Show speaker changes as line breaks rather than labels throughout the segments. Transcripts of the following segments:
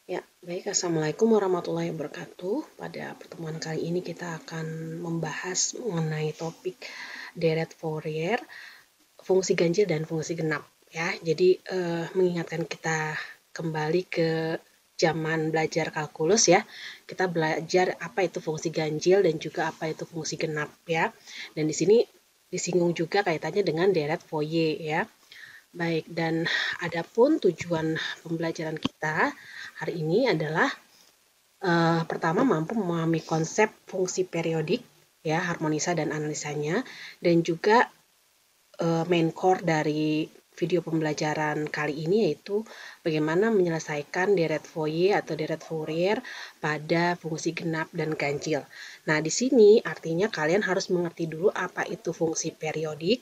Ya, baik. Assalamualaikum warahmatullahi wabarakatuh. Pada pertemuan kali ini kita akan membahas mengenai topik deret Fourier, fungsi ganjil dan fungsi genap. Ya, jadi mengingatkan kita kembali ke zaman belajar kalkulus ya. Kita belajar apa itu fungsi ganjil dan juga apa itu fungsi genap ya. Dan di sini disinggung juga kaitannya dengan deret Fourier ya. Baik, dan adapun tujuan pembelajaran kita hari ini adalah pertama mampu memahami konsep fungsi periodik, ya, harmonisa dan analisanya, dan juga main core dari video pembelajaran kali ini yaitu bagaimana menyelesaikan deret Fourier atau deret Fourier pada fungsi genap dan ganjil. Nah, di sini artinya kalian harus mengerti dulu apa itu fungsi periodik,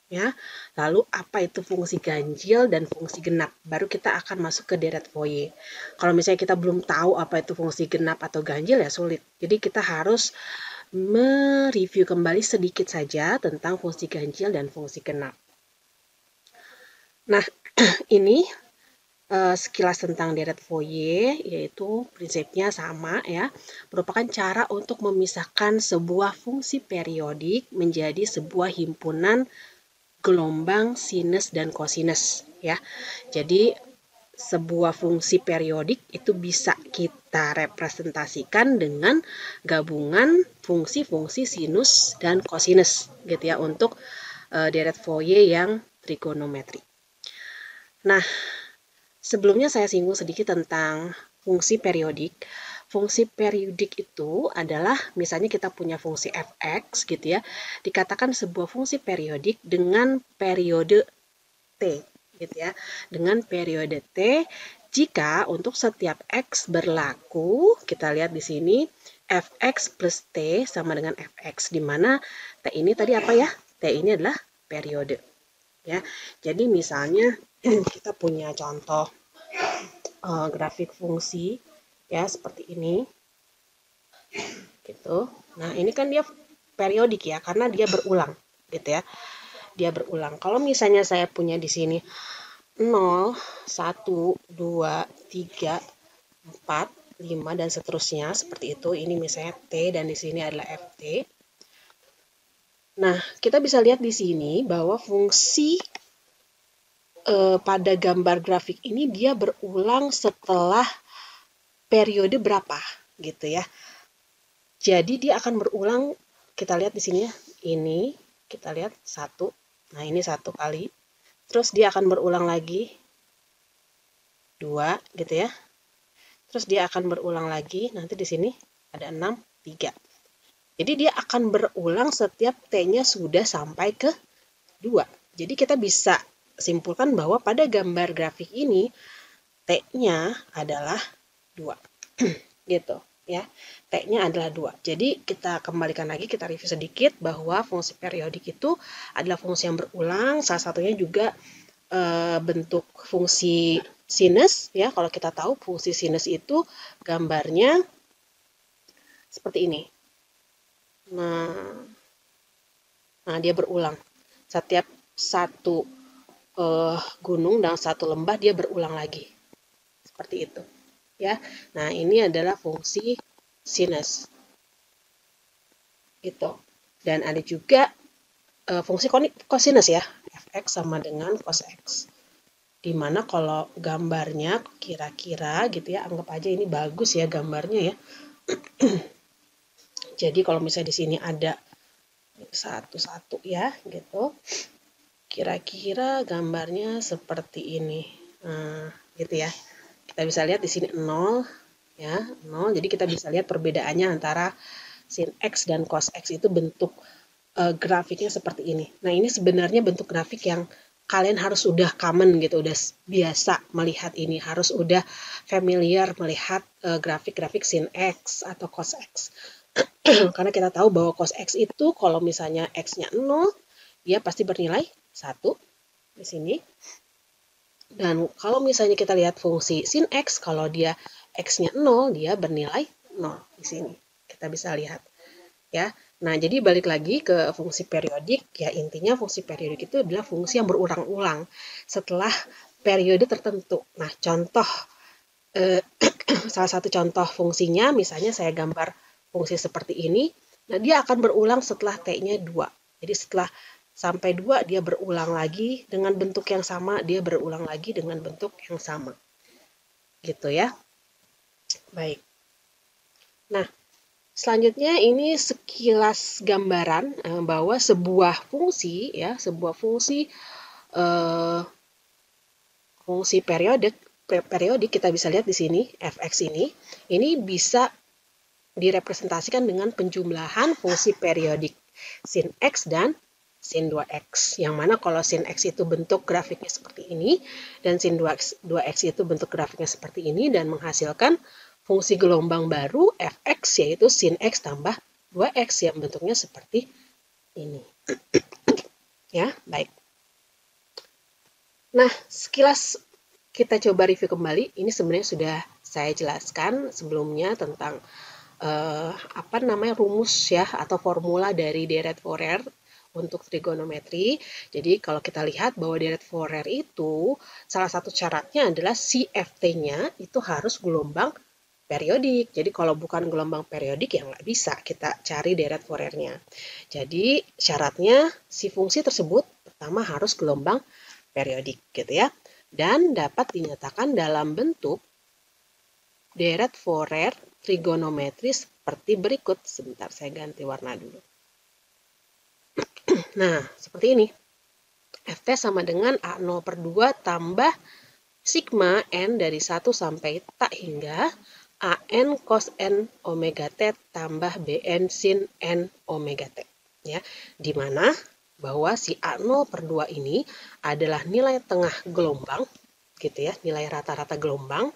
ya. Lalu apa itu fungsi ganjil dan fungsi genap? Baru kita akan masuk ke deret Fourier. Kalau misalnya kita belum tahu apa itu fungsi genap atau ganjil ya sulit. Jadi kita harus mereview kembali sedikit saja tentang fungsi ganjil dan fungsi genap. Nah, ini sekilas tentang deret Fourier, yaitu prinsipnya sama ya, merupakan cara untuk memisahkan sebuah fungsi periodik menjadi sebuah himpunan gelombang sinus dan kosinus ya. Jadi sebuah fungsi periodik itu bisa kita representasikan dengan gabungan fungsi-fungsi sinus dan kosinus gitu ya untuk deret Fourier yang trigonometri. Nah, sebelumnya saya singgung sedikit tentang fungsi periodik. Fungsi periodik itu adalah misalnya kita punya fungsi fx gitu ya, dikatakan sebuah fungsi periodik dengan periode T gitu ya. Dengan periode T jika untuk setiap x berlaku, kita lihat di sini fx plus T sama dengan fx di mana T ini tadi apa ya? T ini adalah periode ya. Jadi misalnya kita punya contoh grafik fungsi ya seperti ini gitu. Nah, ini kan dia periodik ya karena dia berulang gitu ya. Dia berulang. Kalau misalnya saya punya di sini 0, 1, 2, 3, 4, 5 dan seterusnya seperti itu. Ini misalnya T dan di sini adalah FT. Nah, kita bisa lihat di sini bahwa fungsi pada gambar grafik ini dia berulang setelah periode berapa gitu ya. Jadi dia akan berulang, kita lihat di sini ya. Ini kita lihat 1. Nah, ini 1 kali. Terus dia akan berulang lagi 2 gitu ya. Terus dia akan berulang lagi, nanti di sini ada 6, 3. Jadi dia akan berulang setiap T-nya sudah sampai ke 2. Jadi kita bisa simpulkan bahwa pada gambar grafik ini T-nya adalah 2. Gitu ya. T-nya adalah 2. Jadi kita kembalikan lagi, kita review sedikit bahwa fungsi periodik itu adalah fungsi yang berulang, salah satunya juga bentuk fungsi sinus ya. Kalau kita tahu fungsi sinus itu gambarnya seperti ini. Nah dia berulang. Setiap satu gunung dan satu lembah dia berulang lagi. Seperti itu. Ya. Nah, ini adalah fungsi sinus. Gitu. Dan ada juga fungsi kosinus ya. Fx sama dengan cos x. Dimana kalau gambarnya kira-kira gitu ya, anggap aja ini bagus ya gambarnya ya. Jadi kalau misalnya di sini ada satu-satu ya gitu, kira-kira gambarnya seperti ini. Nah, gitu ya. Kita bisa lihat di sini 0 ya, 0. Jadi kita bisa lihat perbedaannya antara sin x dan cos x itu bentuk grafiknya seperti ini. Nah, ini sebenarnya bentuk grafik yang kalian harus udah common gitu, udah biasa melihat ini, harus udah familiar melihat grafik-grafik sin x atau cos x. Karena kita tahu bahwa cos x itu kalau misalnya x-nya 0, dia pasti bernilai 1 di sini. Dan kalau misalnya kita lihat fungsi sin x, kalau dia x-nya 0, dia bernilai 0 di sini. Kita bisa lihat ya. Nah, jadi balik lagi ke fungsi periodik, ya intinya fungsi periodik itu adalah fungsi yang berulang-ulang setelah periode tertentu. Nah, contoh salah satu contoh fungsinya, misalnya saya gambar fungsi seperti ini, nah dia akan berulang setelah T-nya 2. Jadi setelah sampai 2 dia berulang lagi dengan bentuk yang sama, dia berulang lagi dengan bentuk yang sama. Gitu ya. Baik. Nah, selanjutnya ini sekilas gambaran bahwa sebuah fungsi ya, fungsi periodik kita bisa lihat di sini fx ini bisa direpresentasikan dengan penjumlahan fungsi periodik sin x dan sin 2x. Yang mana kalau sin x itu bentuk grafiknya seperti ini dan sin 2x itu bentuk grafiknya seperti ini dan menghasilkan fungsi gelombang baru fx yaitu sin x tambah 2x yang bentuknya seperti ini. Ya, baik. Nah, sekilas kita coba review kembali. Ini sebenarnya sudah saya jelaskan sebelumnya tentang rumus ya atau formula dari deret Fourier untuk trigonometri. Jadi kalau kita lihat bahwa deret Fourier itu salah satu syaratnya adalah si ft-nya itu harus gelombang periodik. Jadi kalau bukan gelombang periodik ya nggak bisa kita cari deret Fourier-nya. Jadi syaratnya si fungsi tersebut pertama harus gelombang periodik gitu ya. Dan dapat dinyatakan dalam bentuk deret Fourier trigonometri seperti berikut. Sebentar, saya ganti warna dulu. Nah, seperti ini. Ft sama dengan A0 per 2 tambah sigma n dari 1 sampai tak hingga An cos n omega t tambah Bn sin n omega t. Ya, di mana bahwa si A0 per 2 ini adalah nilai tengah gelombang, gitu ya, nilai rata-rata gelombang.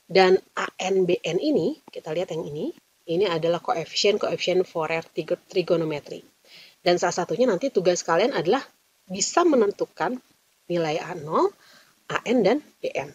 Dan ANBN ini, kita lihat yang ini adalah koefisien Fourier trigonometri. Dan salah satunya nanti tugas kalian adalah bisa menentukan nilai A0, AN, dan BN.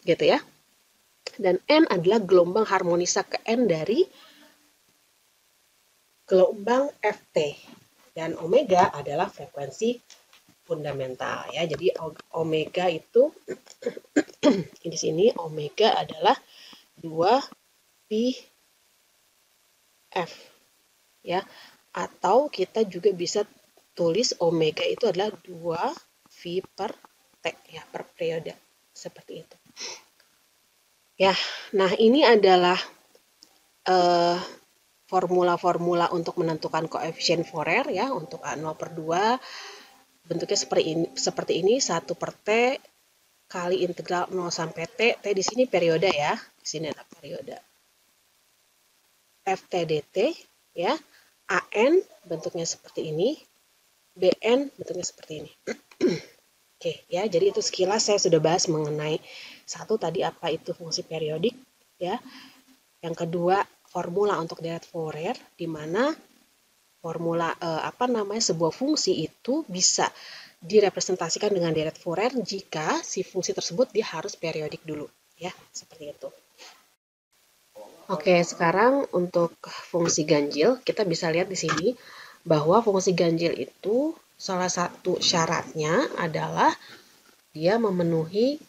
Gitu ya. Dan N adalah gelombang harmonisa ke N dari gelombang FT. Dan omega adalah frekuensi fundamental ya. Jadi omega itu di sini omega adalah 2pi F ya. Atau kita juga bisa tulis omega itu adalah 2V per T ya, per periode. Seperti itu. Ya, nah ini adalah formula-formula untuk menentukan koefisien Fourier ya untuk A0 per 2 bentuknya seperti ini 1 per T kali integral 0 sampai T. T di sini periode ya. Di sini ada periode. Ft dt ya. An bentuknya seperti ini. Bn bentuknya seperti ini. Oke, ya. Jadi itu sekilas saya sudah bahas mengenai satu tadi apa itu fungsi periodik ya. Yang kedua formula untuk deret Fourier di mana formula sebuah fungsi itu bisa direpresentasikan dengan deret Fourier jika si fungsi tersebut dia harus periodik dulu ya, seperti itu. Oke, sekarang untuk fungsi ganjil kita bisa lihat di sini bahwa fungsi ganjil itu salah satu syaratnya adalah dia memenuhi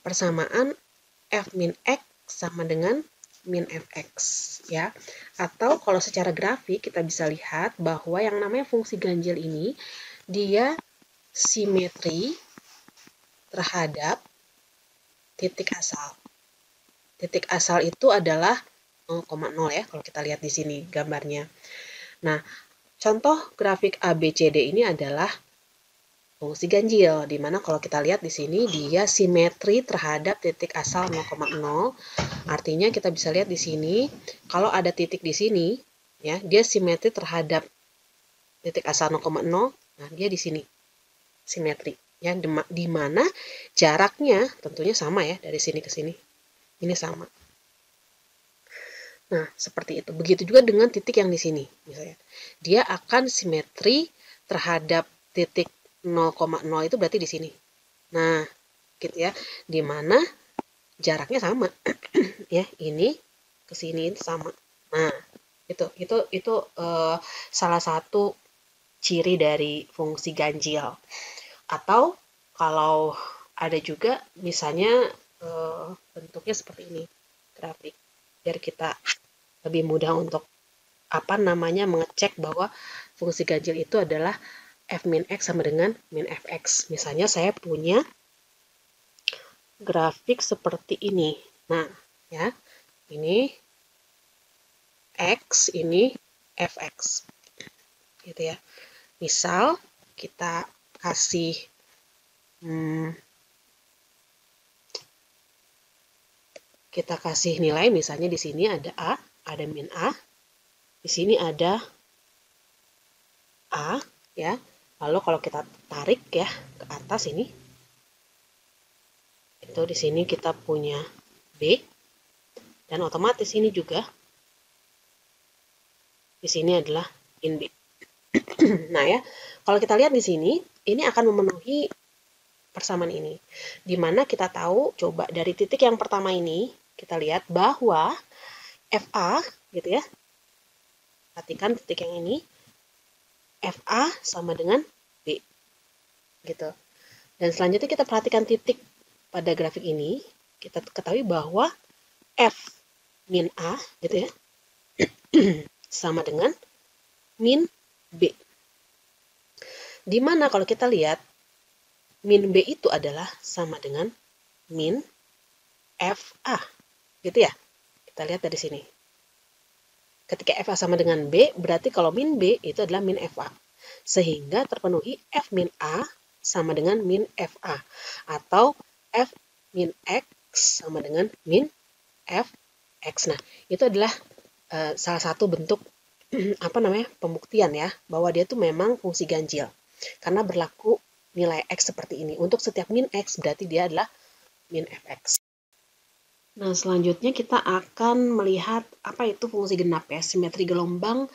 persamaan f min x sama dengan min fx ya. Atau kalau secara grafik kita bisa lihat bahwa yang namanya fungsi ganjil ini dia simetri terhadap titik asal. Titik asal itu adalah 0,0 ya kalau kita lihat di sini gambarnya. Nah, contoh grafik ABCD ini adalah fungsi ganjil, di mana kalau kita lihat di sini dia simetri terhadap titik asal 0,0. Artinya kita bisa lihat di sini, kalau ada titik di sini, ya dia simetri terhadap titik asal 0,0. Nah, dia di sini simetri, ya di mana jaraknya tentunya sama ya dari sini ke sini. Ini sama. Nah, seperti itu. Begitu juga dengan titik yang di sini, misalnya. Dia akan simetri terhadap titik 0,0 itu berarti di sini. Nah, gitu ya. Di mana jaraknya sama. Ya, ini ke sini itu sama. Nah, itu salah satu ciri dari fungsi ganjil. Atau kalau ada juga misalnya bentuknya seperti ini. grafik biar kita lebih mudah untuk mengecek bahwa fungsi ganjil itu adalah f min x sama dengan min fx. Misalnya saya punya grafik seperti ini. Nah, ya, ini x, ini fx. Gitu ya. Misal kita kasih nilai, misalnya di sini ada A, ada min A, di sini ada A, ya. Lalu kalau kita tarik ya ke atas ini, itu di sini kita punya B, dan otomatis ini juga di sini adalah min B. Nah ya, kalau kita lihat di sini, ini akan memenuhi persamaan ini. Dimana kita tahu, coba dari titik yang pertama ini, kita lihat bahwa FA, gitu ya. Perhatikan titik yang ini, FA sama dengan B. Gitu. Dan selanjutnya kita perhatikan titik pada grafik ini, kita ketahui bahwa F min A, gitu ya, sama dengan min B. Dimana kalau kita lihat, min B itu adalah sama dengan min FA. Gitu ya. Kita lihat dari sini. Ketika FA sama dengan B, berarti kalau min B itu adalah min FA. Sehingga terpenuhi F min A sama dengan min FA. Atau F min X sama dengan min Fx. Nah, itu adalah salah satu bentuk pembuktian ya, bahwa dia tuh memang fungsi ganjil. Karena berlaku nilai X seperti ini. Untuk setiap min X berarti dia adalah min Fx. Nah, selanjutnya kita akan melihat apa itu fungsi genap ya, simetri gelombang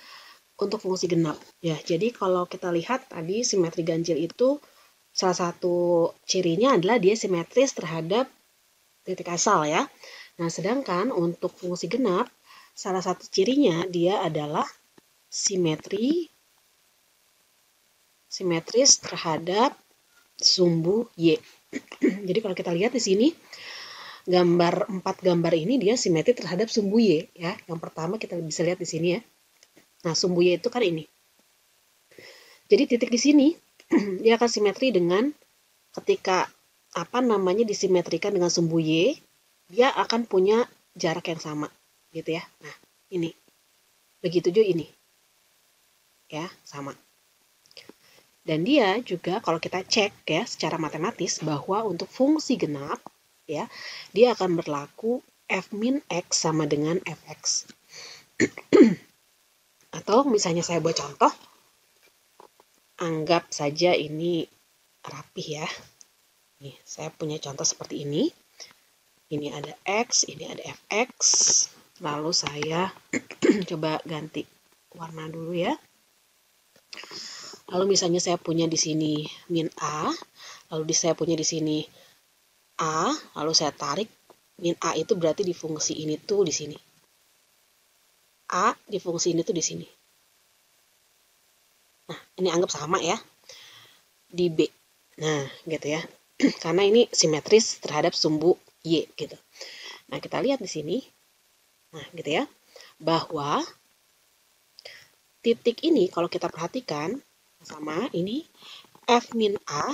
untuk fungsi genap. Ya, jadi kalau kita lihat tadi simetri ganjil itu salah satu cirinya adalah dia simetris terhadap titik asal ya. Nah, sedangkan untuk fungsi genap, salah satu cirinya dia adalah simetris terhadap sumbu Y. Jadi kalau kita lihat di sini, 4 gambar ini dia simetri terhadap sumbu Y ya. Yang pertama kita bisa lihat di sini ya. Nah, sumbu Y itu kan ini. Jadi titik di sini dia akan simetri dengan ketika disimetrikan dengan sumbu Y, dia akan punya jarak yang sama gitu ya. Nah, ini. Begitu juga ini. Ya, sama. Dan dia juga kalau kita cek ya secara matematis bahwa untuk fungsi genap ya, dia akan berlaku f min x sama dengan fx. Atau misalnya saya buat contoh, anggap saja ini rapih ya. Nih, saya punya contoh seperti ini. Ini ada x, ini ada fx. Lalu saya coba ganti warna dulu ya. Lalu misalnya saya punya di sini min a, lalu saya punya di sini A, lalu saya tarik, min A itu berarti di fungsi ini tuh di sini. A di fungsi ini tuh di sini. Nah, ini anggap sama ya. Di B. Nah, gitu ya. Karena ini simetris terhadap sumbu Y, gitu. Nah, kita lihat di sini. Nah, gitu ya. Bahwa titik ini kalau kita perhatikan, sama ini, F min A,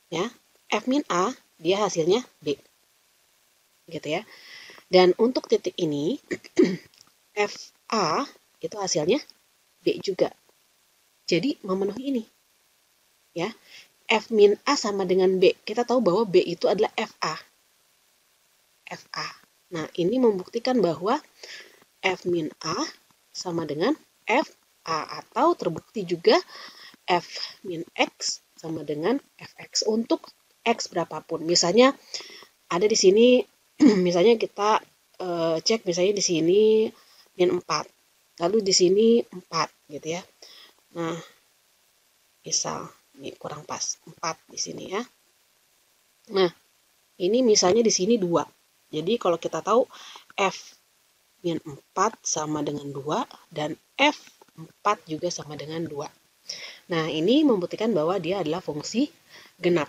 ya. F min A dia hasilnya B. Gitu ya. Dan untuk titik ini, FA itu hasilnya B juga. Jadi memenuhi ini. Ya. F min A sama dengan B. Kita tahu bahwa B itu adalah FA. FA. Nah, ini membuktikan bahwa F min A sama dengan FA. Atau terbukti juga F min X sama dengan Fx untuk X berapapun. Misalnya ada di sini, misalnya kita cek misalnya di sini min 4. Lalu di sini 4 gitu ya. Nah, misal ini kurang pas 4 di sini ya. Nah, ini misalnya di sini 2. Jadi kalau kita tahu F min 4 sama dengan 2 dan F4 juga sama dengan 2. Nah, ini membuktikan bahwa dia adalah fungsi genap.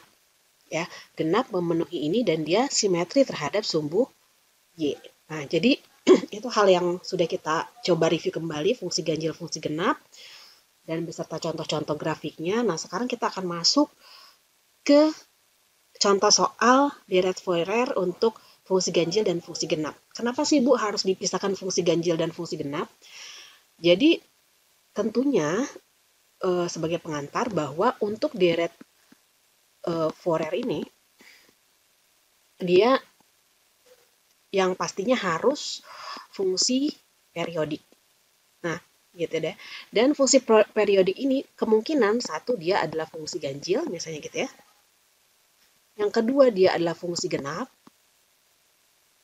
Ya, genap memenuhi ini dan dia simetri terhadap sumbu Y. Nah, jadi itu hal yang sudah kita coba review kembali, fungsi ganjil, fungsi genap, dan beserta contoh-contoh grafiknya. Nah, sekarang kita akan masuk ke contoh soal deret Fourier untuk fungsi ganjil dan fungsi genap. Kenapa sih Bu harus dipisahkan fungsi ganjil dan fungsi genap? Jadi tentunya sebagai pengantar bahwa untuk deret Fourier ini dia yang pastinya harus fungsi periodik. Nah, gitu deh. Dan fungsi periodik ini kemungkinan satu dia adalah fungsi ganjil, misalnya gitu ya. Yang kedua dia adalah fungsi genap.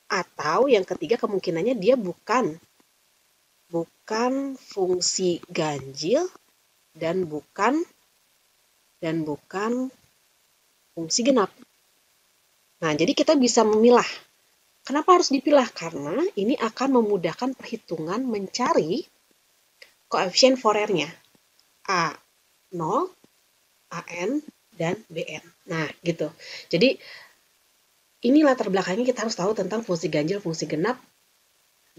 Atau yang ketiga kemungkinannya dia bukan fungsi ganjil dan bukan fungsi genap. Nah, jadi kita bisa memilah. Kenapa harus dipilah? Karena ini akan memudahkan perhitungan mencari koefisien Fourier-nya. A0, AN, dan BN. Nah, gitu. Jadi, ini latar belakangnya kita harus tahu tentang fungsi ganjil, fungsi genap,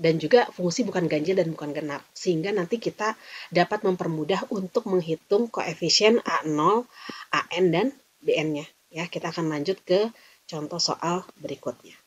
dan juga fungsi bukan ganjil dan bukan genap. Sehingga nanti kita dapat mempermudah untuk menghitung koefisien A0, AN, dan BN-nya. Ya, kita akan lanjut ke contoh soal berikutnya.